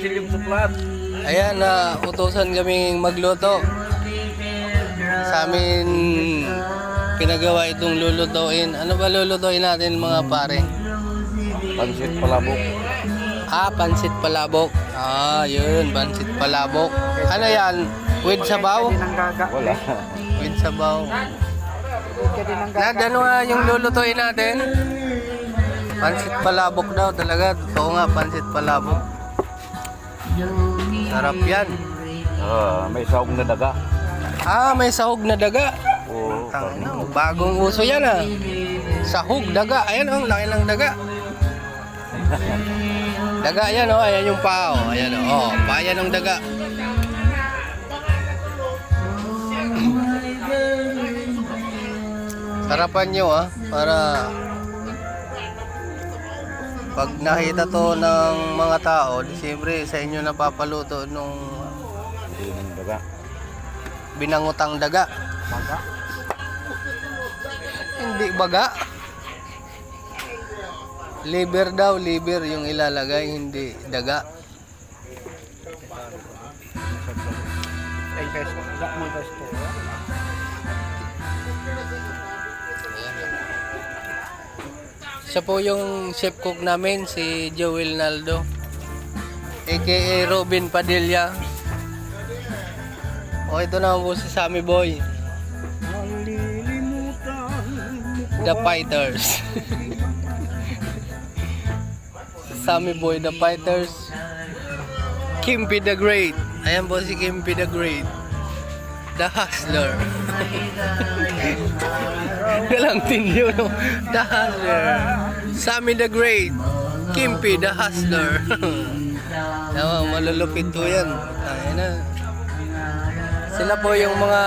Silim suplat. Ayan, na utusan kaming magluto. Sa amin pinagawa itong lulutuin. Ano ba lulutuin natin mga pare? Pansit palabok. Pansit palabok. Yun, pansit palabok. Ano yan? With sabaw? Wala. With sabaw. Ano nga yung lulutuin natin? Pansit palabok daw talaga. Totoo nga, pansit palabok. Sarap yan. May sahog na daga. May sahog na daga. Oo. Tangina, bagong uso yan Sahog, daga. Ayan ang laki ng daga. Daga yan ayan yung pao. Ayan payan ng daga. Sarapan nyo para pag nakita to ng mga tao, siyempre sa inyo napapaluto nung Daga. binangutang daga. Baga? Hindi baga. Liver daw, liver yung ilalagay, hindi daga. Ay, guys, dak mo guys to. Siya po yung chef cook namin, si Joel Naldo, aka Robin Padilla. Ito na po si Sammy Boy, The Fighters. Sammy Boy, The Fighters. Kimpy the Great. Ayan po si Kimpy the Great, The Hustler. Galang tinyo, no? The Hustler. Sammy the Great, Kimpy the Hustler. Malulupit po yan. Ayan na. Sila po yung mga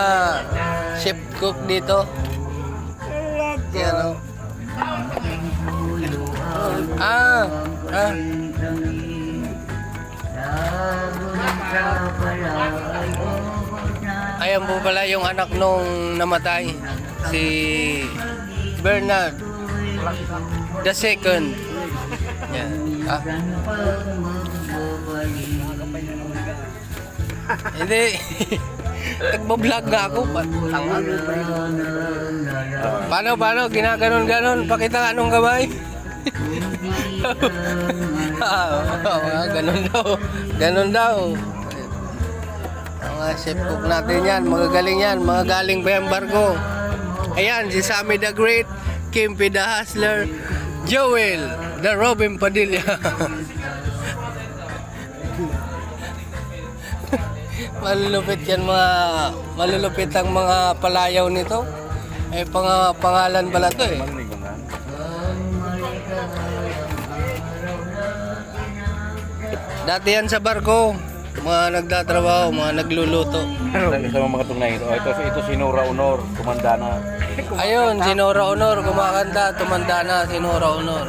chef cook dito. Yan Ayan po pala yung anak nung namatay, si Bernard the second. Yan. Hindi. Nagbablog nga ako. Paano? Ginaganon-ganon. Pakita nga nung kamay. Ganon daw. Mga chef cook natin yan. Magagaling yan. Mga galing pa yung barko. Ayan, si Sammy the Great, Kimpy the Hustler, Joel, the Robin Padilla. Malulupit yan malulupit ang mga palayaw nito. Pangalan pala to Dati yan sa barko, mga nagtatrabaho, mga nagluluto. Sa mga tunay ito. Ito si Nora Honor, tumanda na. Ayun, si Nora Honor, kumakanta, tumanda na si Nora Honor.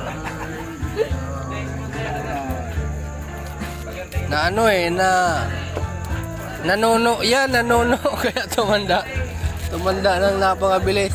Nanuno kaya tumanda nang napakabilis.